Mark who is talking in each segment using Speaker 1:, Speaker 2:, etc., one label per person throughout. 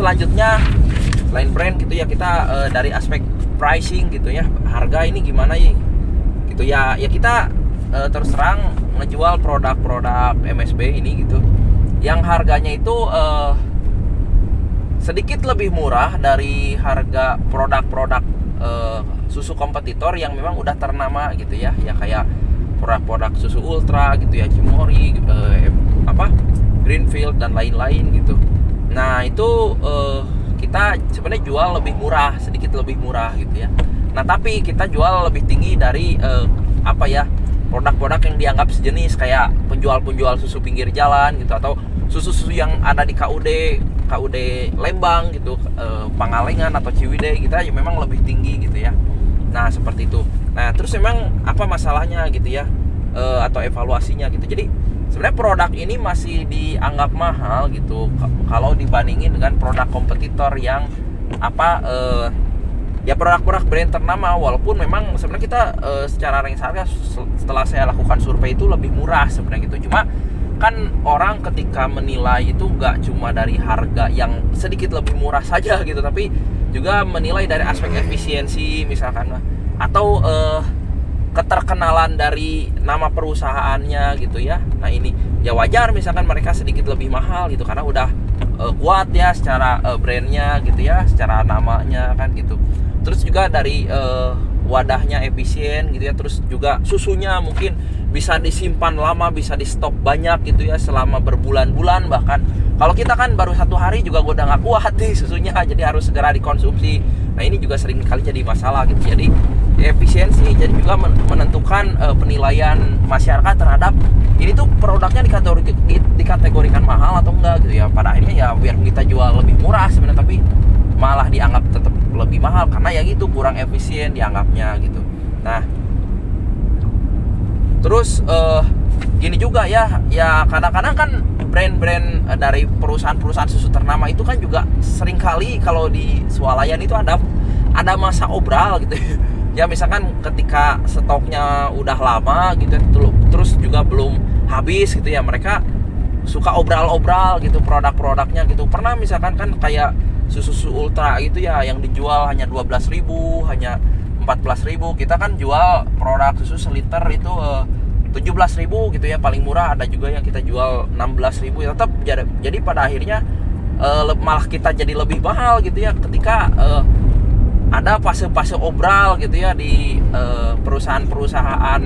Speaker 1: selanjutnya lain brand gitu ya, kita dari aspek pricing gitu ya, harga ini gimana ya gitu ya. Ya kita terus terang ngejual produk-produk MSB ini gitu yang harganya itu sedikit lebih murah dari harga produk-produk susu kompetitor yang memang udah ternama gitu ya. Ya kayak produk-produk susu Ultra gitu ya, Cimory, Greenfield dan lain-lain gitu. Nah itu kita sebenarnya jual lebih murah, sedikit lebih murah gitu ya. Nah tapi kita jual lebih tinggi dari produk-produk yang dianggap sejenis kayak penjual-penjual susu pinggir jalan gitu, atau susu-susu yang ada di KUD Lembang gitu, Pangalengan atau Ciwidey, kita ya memang lebih tinggi gitu ya. Nah seperti itu. Nah terus memang apa masalahnya gitu ya, atau evaluasinya gitu. Jadi sebenarnya produk ini masih dianggap mahal gitu kalau dibandingin dengan produk kompetitor yang produk-produk brand ternama, walaupun memang sebenarnya kita secara range harga setelah saya lakukan survei itu lebih murah sebenarnya gitu. Cuma kan orang ketika menilai itu nggak cuma dari harga yang sedikit lebih murah saja gitu, tapi juga menilai dari aspek efisiensi misalkan, atau keterkenalan dari nama perusahaannya gitu ya. Nah ini ya wajar misalkan mereka sedikit lebih mahal gitu karena udah kuat ya secara brandnya gitu ya, secara namanya kan gitu. Terus juga dari wadahnya efisien gitu ya. Terus juga susunya mungkin bisa disimpan lama, bisa di stok banyak gitu ya selama berbulan-bulan bahkan. Kalau kita kan baru 1 hari juga udah nggak kuat nih susunya, jadi harus segera dikonsumsi. Nah ini juga sering kali jadi masalah gitu. Jadi efisiensi jadi juga menentukan penilaian masyarakat terhadap ini tuh produknya dikategorikan mahal atau enggak gitu ya. Pada akhirnya ya biar kita jual lebih murah sebenarnya, tapi malah dianggap tetap lebih mahal karena ya gitu kurang efisien dianggapnya gitu. Nah terus gini juga ya kadang-kadang kan brand-brand dari perusahaan-perusahaan susu ternama itu kan juga seringkali kalau di swalayan itu ada masa obral gitu ya. Misalkan ketika stoknya udah lama gitu terus juga belum habis gitu ya, mereka suka obral-obral gitu produk-produknya gitu. Pernah misalkan kan kayak susu Ultra gitu ya yang dijual hanya 12.000, hanya 14.000. Kita kan jual produk susu seliter itu 17.000 gitu ya paling murah. Ada juga yang kita jual 16.000 ya. Tetap jadi pada akhirnya malah kita jadi lebih mahal gitu ya ketika ada fase-fase obral gitu ya di perusahaan-perusahaan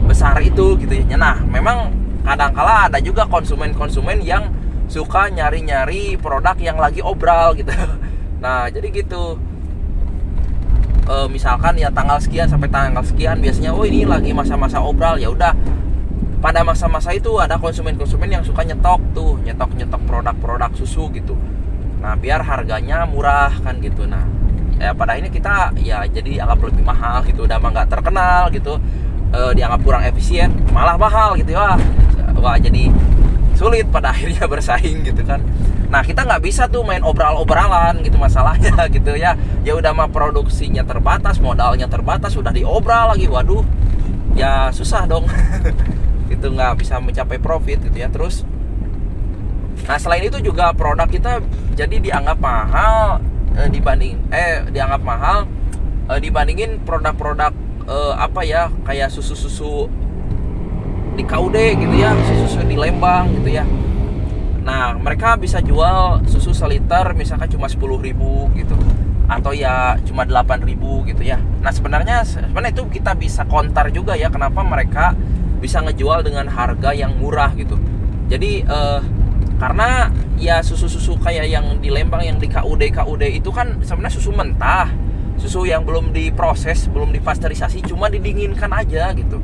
Speaker 1: besar itu gitu ya. Nah memang kadang-kala ada juga konsumen-konsumen yang suka nyari-nyari produk yang lagi obral gitu. Nah jadi gitu, misalkan ya tanggal sekian sampai tanggal sekian biasanya ini lagi masa-masa obral. Ya udah pada masa-masa itu ada konsumen-konsumen yang suka nyetok produk-produk susu gitu. Nah biar harganya murah kan gitu. Nah ya pada akhirnya kita ya jadi anggap lebih mahal gitu, udah mah nggak terkenal gitu, dianggap kurang efisien malah mahal gitu ya. Wah jadi sulit pada akhirnya bersaing gitu kan. Nah kita nggak bisa tuh main obral-obralan gitu masalahnya gitu ya. Ya udah mah produksinya terbatas, modalnya terbatas, sudah diobral lagi, waduh ya susah dong. Itu nggak bisa mencapai profit gitu ya. Terus nah selain itu juga produk kita jadi dianggap mahal dibandingin produk-produk kayak susu-susu di KUD gitu ya, susu di Lembang gitu ya. Nah mereka bisa jual susu seliter misalkan cuma 10.000 gitu, atau ya cuma 8.000 gitu ya. Nah sebenarnya itu kita bisa counter juga ya, kenapa mereka bisa ngejual dengan harga yang murah gitu. Jadi karena ya susu-susu kayak yang di Lembang, yang di KUD itu kan sebenarnya susu mentah, susu yang belum diproses, belum dipasteurisasi, cuma didinginkan aja gitu.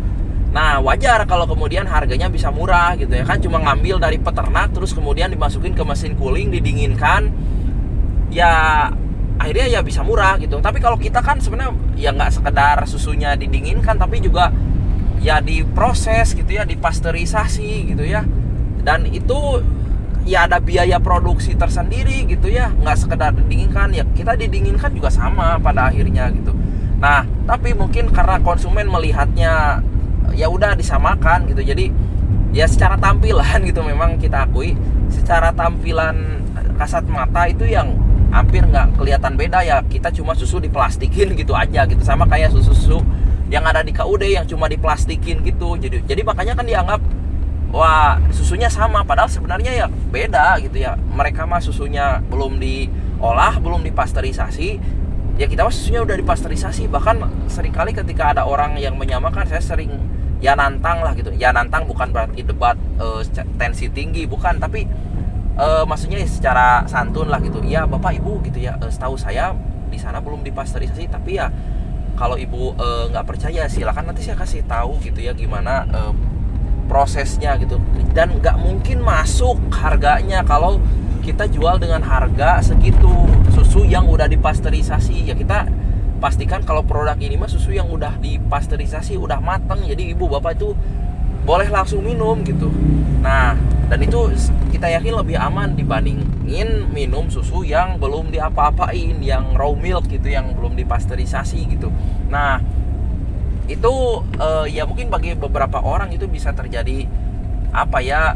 Speaker 1: Nah wajar kalau kemudian harganya bisa murah gitu ya kan, cuma ngambil dari peternak terus kemudian dimasukin ke mesin cooling, didinginkan, ya akhirnya ya bisa murah gitu. Tapi kalau kita kan sebenarnya ya nggak sekedar susunya didinginkan, tapi juga ya diproses gitu ya, dipasteurisasi gitu ya. Dan itu ya ada biaya produksi tersendiri gitu ya, nggak sekedar didinginkan. Ya kita didinginkan juga sama pada akhirnya gitu. Nah tapi mungkin karena konsumen melihatnya ya udah disamakan gitu, jadi ya secara tampilan gitu memang kita akui secara tampilan kasat mata itu yang hampir nggak kelihatan beda ya, kita cuma susu diplastikin gitu aja gitu, sama kayak susu-susu yang ada di KUD yang cuma diplastikin gitu. Jadi makanya kan dianggap wah susunya sama, padahal sebenarnya ya beda gitu ya. Mereka mah susunya belum diolah, belum dipasteurisasi, ya kita mah susunya udah dipasteurisasi. Bahkan seringkali ketika ada orang yang menyamakan, saya sering ya nantang lah gitu. Ya nantang bukan berarti debat tensi tinggi, bukan, tapi maksudnya secara santun lah gitu. Ya Bapak Ibu gitu ya, setahu saya di sana belum dipasteurisasi, tapi ya kalau Ibu nggak percaya silakan nanti saya kasih tahu gitu ya gimana prosesnya gitu. Dan nggak mungkin masuk harganya kalau kita jual dengan harga segitu susu yang udah dipasteurisasi. Ya kita pastikan kalau produk ini mah susu yang udah dipasteurisasi, udah mateng, jadi Ibu Bapak itu boleh langsung minum gitu. Nah, dan itu kita yakin lebih aman dibandingin minum susu yang belum diapa-apain, yang raw milk gitu, yang belum dipasteurisasi gitu. Nah, itu ya mungkin bagi beberapa orang itu bisa terjadi apa ya,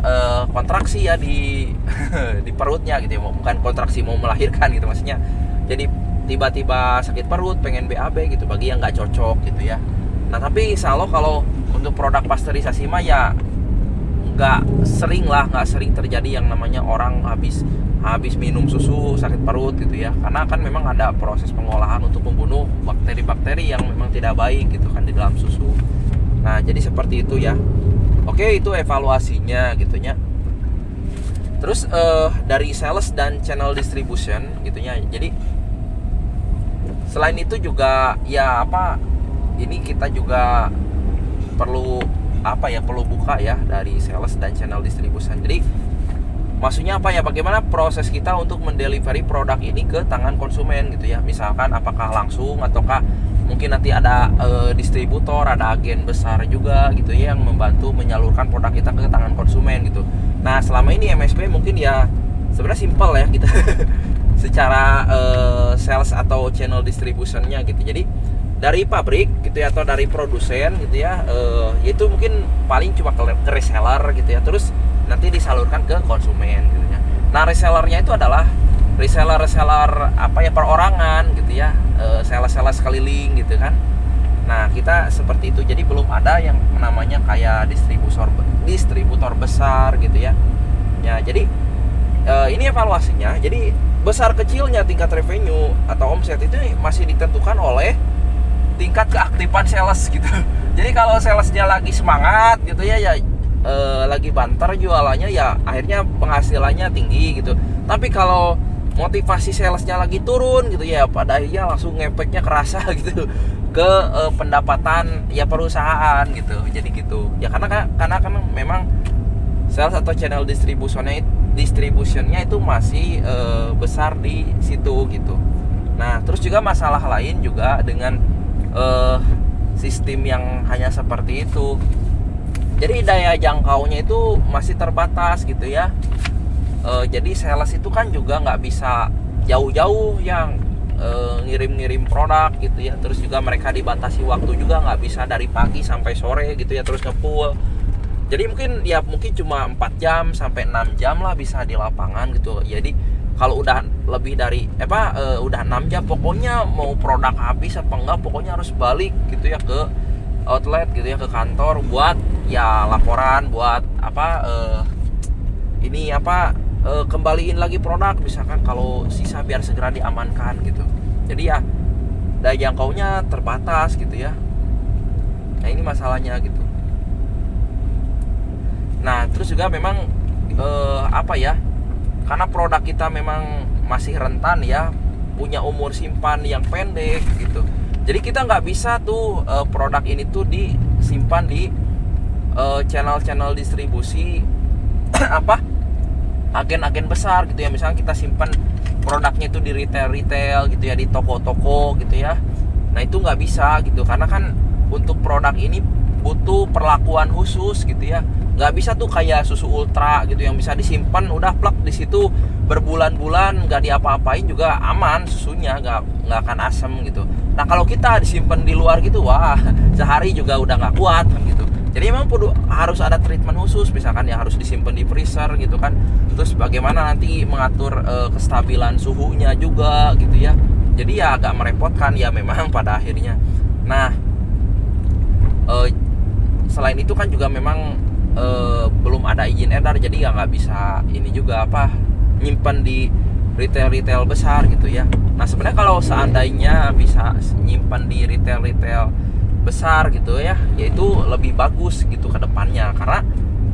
Speaker 1: kontraksi ya di di perutnya gitu ya. Bukan kontraksi mau melahirkan gitu maksudnya. Jadi tiba-tiba sakit perut, pengen BAB gitu, bagi yang nggak cocok gitu ya. Nah, tapi insya Allah kalau untuk produk pasteurisasi mah ya nggak sering terjadi yang namanya orang habis minum susu sakit perut gitu ya, karena kan memang ada proses pengolahan untuk membunuh bakteri-bakteri yang memang tidak baik gitu kan di dalam susu. Nah, jadi seperti itu ya. Oke, itu evaluasinya gitunya. Terus dari sales dan channel distribution gitunya. Jadi selain itu juga ya ini kita juga perlu buka ya dari sales dan channel distribution. Jadi maksudnya bagaimana proses kita untuk mendelivery produk ini ke tangan konsumen gitu ya. Misalkan apakah langsung ataukah mungkin nanti ada distributor, ada agen besar juga gitu ya yang membantu menyalurkan produk kita ke tangan konsumen gitu. Nah, selama ini MSP mungkin ya sebenarnya simple ya kita secara sales atau channel distributionnya gitu. Jadi dari pabrik gitu ya, atau dari produsen gitu ya, itu mungkin paling cuma ke reseller gitu ya, terus nanti disalurkan ke konsumen gitu ya. Nah, resellernya itu adalah reseller perorangan gitu ya, sales keliling gitu kan. Nah, kita seperti itu, jadi belum ada yang namanya kayak distributor besar gitu ya. Ya, jadi ini evaluasinya. Jadi besar kecilnya tingkat revenue atau omset itu masih ditentukan oleh tingkat keaktifan sales gitu. Jadi kalau salesnya lagi semangat gitu ya, lagi banter jualannya, ya akhirnya penghasilannya tinggi gitu. Tapi kalau motivasi salesnya lagi turun gitu ya, pada akhirnya langsung ngefeknya kerasa gitu ke pendapatan ya perusahaan gitu. Jadi gitu ya, karena kan memang sales atau channel distributionnya itu masih besar di situ gitu. Nah, terus juga masalah lain juga dengan sistem yang hanya seperti itu. Jadi daya jangkaunya itu masih terbatas gitu ya. Jadi sales itu kan juga nggak bisa jauh-jauh yang ngirim-ngirim produk gitu ya. Terus juga mereka dibatasi waktu juga, nggak bisa dari pagi sampai sore gitu ya terus ngefull. Jadi mungkin cuma 4 jam sampai 6 jam lah bisa di lapangan gitu. Jadi kalau udah lebih dari udah 6 jam, pokoknya mau produk habis apa enggak, pokoknya harus balik gitu ya ke outlet gitu ya, ke kantor buat ya laporan, buat kembaliin lagi produk misalkan, kalau sisa biar segera diamankan gitu. Jadi ya daya jangkaunya terbatas gitu ya. Nah, ini masalahnya gitu. Nah, terus juga memang karena produk kita memang masih rentan ya, punya umur simpan yang pendek gitu. Jadi kita nggak bisa tuh produk ini tuh disimpan di channel-channel distribusi agen-agen besar gitu ya. Misalnya kita simpan produknya itu di retail gitu ya, di toko-toko gitu ya. Nah, itu nggak bisa gitu, karena kan untuk produk ini butuh perlakuan khusus gitu ya. Nggak bisa tuh kayak susu ultra gitu yang bisa disimpan udah plak di situ berbulan-bulan, nggak diapa-apain juga aman susunya, nggak akan asem gitu. Nah, kalau kita disimpan di luar gitu, wah sehari juga udah nggak kuat kan gitu. Jadi memang harus ada treatment khusus, misalkan ya harus disimpan di freezer gitu kan. Terus bagaimana nanti mengatur kestabilan suhunya juga gitu ya. Jadi ya agak merepotkan ya memang pada akhirnya. Nah, selain itu kan juga memang belum ada izin edar, jadi ya nggak bisa ini juga nyimpan di retail besar gitu ya. Nah sebenarnya kalau seandainya bisa nyimpan di retail besar gitu ya, yaitu lebih bagus gitu ke depannya. Karena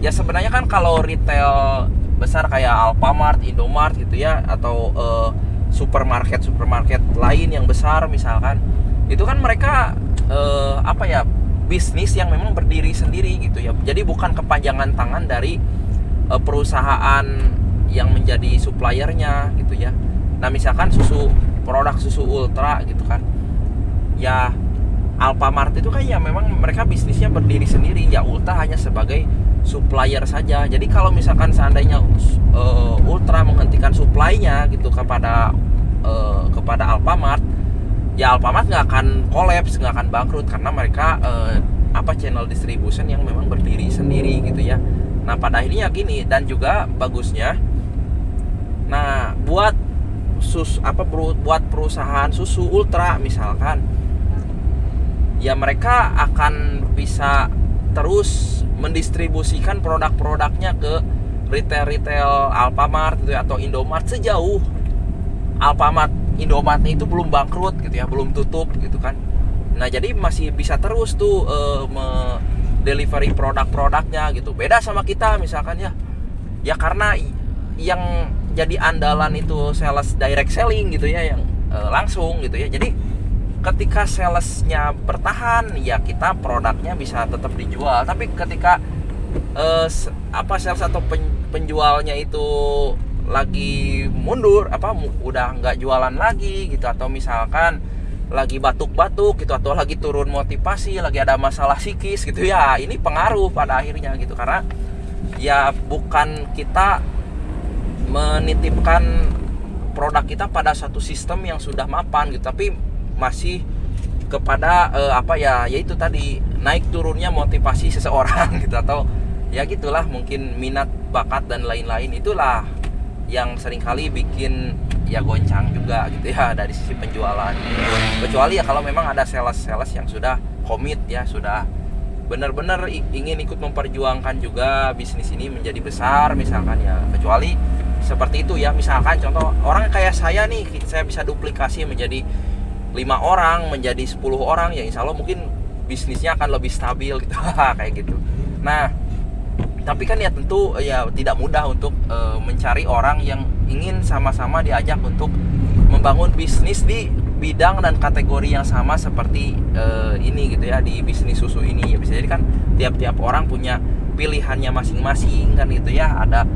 Speaker 1: ya sebenarnya kan kalau retail besar kayak Alfamart, Indomart gitu ya, atau supermarket lain yang besar misalkan, itu kan mereka bisnis yang memang berdiri sendiri gitu ya. Jadi bukan kepanjangan tangan dari perusahaan yang menjadi suppliernya gitu ya. Nah misalkan produk susu Ultra gitu kan, ya Alfamart itu kan ya memang mereka bisnisnya berdiri sendiri, ya Ultra hanya sebagai supplier saja. Jadi kalau misalkan seandainya Ultra menghentikan supply-nya gitu kepada Alfamart, ya Alfamart nggak akan kolaps, nggak akan bangkrut, karena mereka channel distribution yang memang berdiri sendiri gitu ya. Nah pada akhirnya gini, dan juga bagusnya, nah buat perusahaan susu Ultra misalkan, ya mereka akan bisa terus mendistribusikan produk-produknya ke retail Alfamart gitu ya, atau Indomart sejauh Alfamart Indomartnya itu belum bangkrut gitu ya, belum tutup gitu kan. Nah jadi masih bisa terus tuh delivery produk-produknya gitu. Beda sama kita misalkan ya karena yang jadi andalan itu sales direct selling gitu ya, yang langsung gitu ya. Jadi ketika salesnya bertahan, ya kita produknya bisa tetap dijual. Tapi ketika sales atau penjualnya itu lagi mundur, udah nggak jualan lagi gitu, atau misalkan lagi batuk-batuk gitu, atau lagi turun motivasi, lagi ada masalah psikis gitu ya, ini pengaruh pada akhirnya gitu. Karena ya bukan kita menitipkan produk kita pada satu sistem yang sudah mapan gitu, tapi masih kepada yaitu tadi naik turunnya motivasi seseorang gitu, atau ya gitulah, mungkin minat, bakat dan lain-lain. Itulah yang seringkali bikin ya goncang juga gitu ya dari sisi penjualan. Kecuali ya kalau memang ada sales yang sudah komit ya, sudah benar-benar ingin ikut memperjuangkan juga bisnis ini menjadi besar misalkan ya. Kecuali seperti itu ya, misalkan contoh orang kayak saya nih, saya bisa duplikasi menjadi 5 orang, menjadi 10 orang, ya insya Allah mungkin bisnisnya akan lebih stabil gitu kayak gitu. Nah tapi kan ya tentu ya tidak mudah untuk mencari orang yang ingin sama-sama diajak untuk membangun bisnis di bidang dan kategori yang sama seperti ini gitu ya, di bisnis susu ini. Ya bisa jadi kan tiap-tiap orang punya pilihannya masing-masing kan gitu ya, ada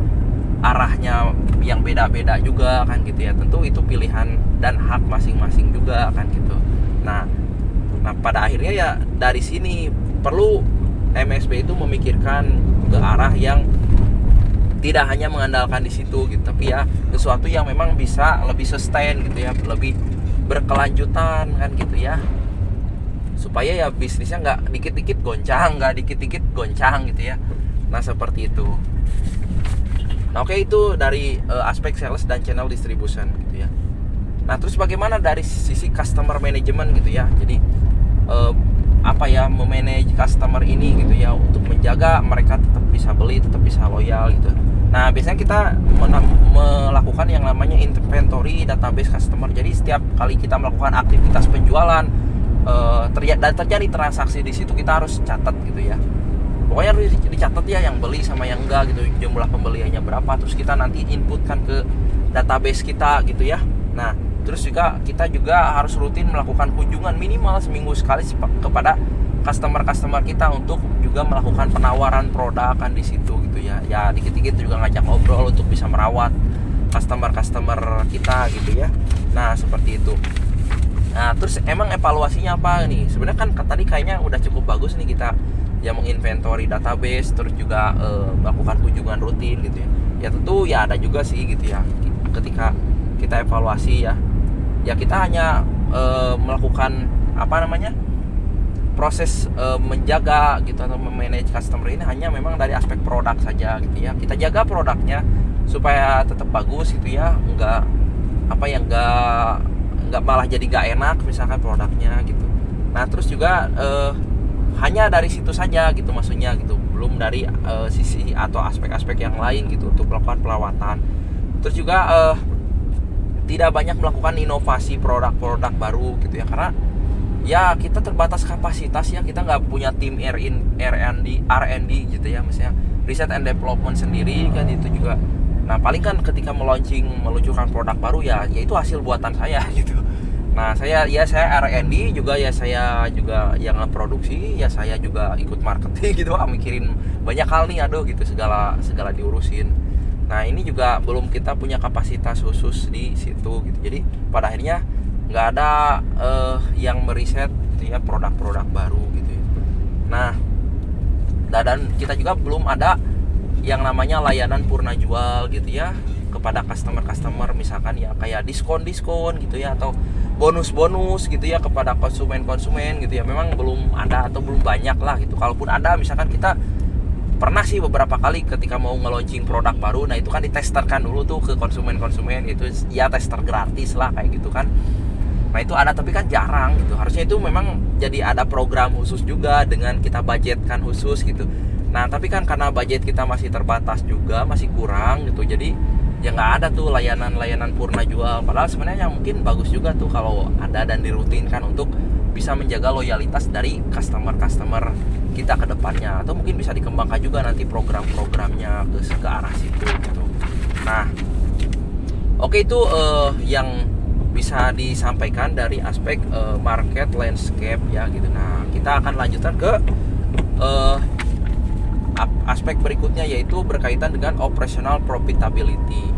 Speaker 1: arahnya yang beda-beda juga kan gitu ya. Tentu itu pilihan dan hak masing-masing juga kan gitu. Nah pada akhirnya ya dari sini perlu MSB itu memikirkan ke arah yang tidak hanya mengandalkan di situ gitu, tapi ya sesuatu yang memang bisa lebih sustain gitu ya, lebih berkelanjutan kan gitu ya, supaya ya bisnisnya nggak dikit-dikit goncang gitu ya. Nah seperti itu. Nah oke, itu dari aspek sales dan channel distribution gitu ya. Nah terus bagaimana dari sisi customer management gitu ya. Jadi memanage customer ini gitu ya, untuk menjaga mereka tetap bisa beli, tetap bisa loyal gitu. Nah biasanya kita melakukan yang namanya inventory database customer. Jadi setiap kali kita melakukan aktivitas penjualan dan terjadi transaksi di situ, kita harus catat gitu ya. Pokoknya harus dicatat ya, yang beli sama yang enggak gitu, jumlah pembeliannya berapa, terus kita nanti inputkan ke database kita gitu ya. Nah terus juga kita juga harus rutin melakukan kunjungan minimal seminggu sekali kepada customer kita, untuk juga melakukan penawaran produk kan di situ gitu ya. Ya dikit-dikit juga ngajak ngobrol untuk bisa merawat customer kita gitu ya. Nah seperti itu. Nah terus emang evaluasinya apa nih? Sebenarnya kan tadi kayaknya udah cukup bagus nih kita ya menginventory database, terus juga melakukan kunjungan rutin gitu ya. Ya tentu ya ada juga sih gitu ya, ketika kita evaluasi ya kita hanya melakukan proses menjaga gitu atau memanage customer ini hanya memang dari aspek produk saja gitu ya. Kita jaga produknya supaya tetap bagus gitu ya, nggak malah jadi nggak enak misalkan produknya gitu. Nah terus juga hanya dari situ saja gitu maksudnya gitu, belum dari sisi atau aspek-aspek yang lain gitu untuk melakukan perawatan. Terus juga tidak banyak melakukan inovasi produk-produk baru gitu ya, karena ya kita terbatas kapasitas ya, kita nggak punya tim R&D gitu ya, misalnya research and development sendiri kan itu juga. Nah paling kan ketika meluncurkan produk baru ya itu hasil buatan saya gitu. Nah saya R&D juga ya, saya juga yang produksi ya, saya juga ikut marketing gitu, mikirin banyak hal nih, aduh gitu, segala diurusin. Nah ini juga belum kita punya kapasitas khusus di situ gitu. Jadi pada akhirnya nggak ada yang meriset gitu ya produk-produk baru gitu ya. Nah dan kita juga belum ada yang namanya layanan purna jual gitu ya kepada customer misalkan ya, kayak diskon gitu ya, atau bonus gitu ya kepada konsumen gitu ya. Memang belum ada atau belum banyak lah gitu. Kalaupun ada, misalkan kita pernah sih beberapa kali ketika mau nge-launching produk baru, nah itu kan ditesterkan dulu tuh ke konsumen gitu ya, tester gratis lah kayak gitu kan. Nah itu ada, tapi kan jarang gitu. Harusnya itu memang jadi ada program khusus juga dengan kita budgetkan khusus gitu. Nah tapi kan karena budget kita masih terbatas juga, masih kurang gitu, jadi ya nggak ada tuh layanan purna jual. Padahal sebenarnya mungkin bagus juga tuh kalau ada dan dirutinkan untuk bisa menjaga loyalitas dari customer kita ke depannya, atau mungkin bisa dikembangkan juga nanti program-programnya ke arah situ gitu. Nah oke, itu yang bisa disampaikan dari aspek market landscape ya gitu. Nah kita akan lanjutkan ke aspek berikutnya, yaitu berkaitan dengan operational profitability.